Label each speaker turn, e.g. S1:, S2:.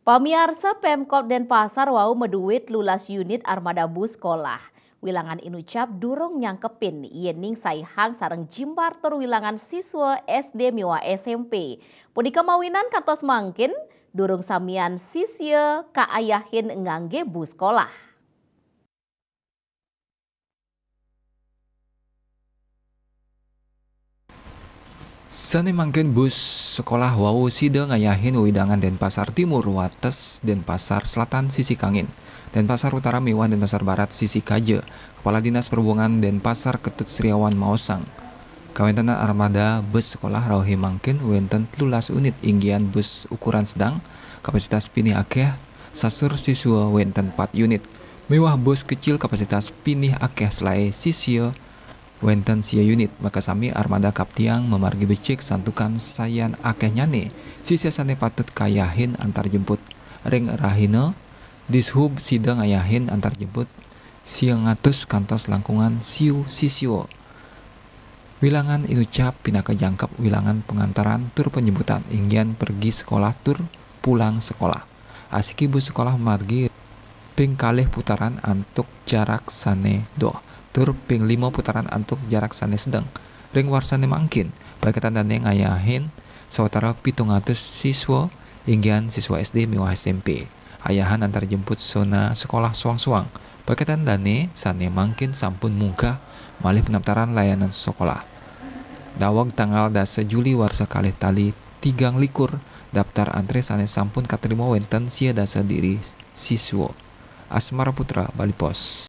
S1: Pamiarsa Pemkot Denpasar wau meduit lulas unit armada bus sekolah. Wilangan inucap durung nyangkepin yening saihang sareng jimbar wilangan siswa SD miwa SMP. Punika mawinan kantos mangkin durung samian sisya kaayahin ngangge bus sekolah.
S2: Sane mangkeun bus sekolah wau sida ngayahin widangan Denpasar Timur wates Denpasar Selatan sisi Kangin. Denpasar Utara miwah Denpasar Barat sisi Kaje. Kepala Dinas Perhubungan Denpasar Ketut Sriawan Maosang. Kawentana armada bus sekolah rauhi mangkeun wenten 13 unit inggian bus ukuran sedang kapasitas pinih akeh sasur siswa wenten 4 unit. Mewah bus kecil kapasitas pinih akeh selae siswa wenten sia unit, maka sami armada kaptiang memargi becik santukan sayan akeh nyane, sisa sane patut kayahin antar jemput. Ring rahina, dishub sidang ayahin antar jemput, sia ngatus kantos langkungan siu sisio. Wilangan inucap pinaka jangkap wilangan pengantaran tur penjemputan, inggian pergi sekolah tur pulang sekolah. Asiki bus sekolah margi ping kalih putaran antuk jarak sane doh. Tur ping 5 putaran antuk jarak sane sedang. Ring warsane mangkin, paketan dane ngayahin sawetara 700 siswa inggian siswa SD miwah SMP. Ayahan antar jemput zona sekolah suang-suang. Paketan dane sane mangkin sampun munggah malih pendaftaran layanan sekolah. Dawag tanggal 10 Juli warsa kalih tali 3 likur daftar antre sane sampun katerima wenten sia dasa diri siswa. Asmara Putra, Bali Pos.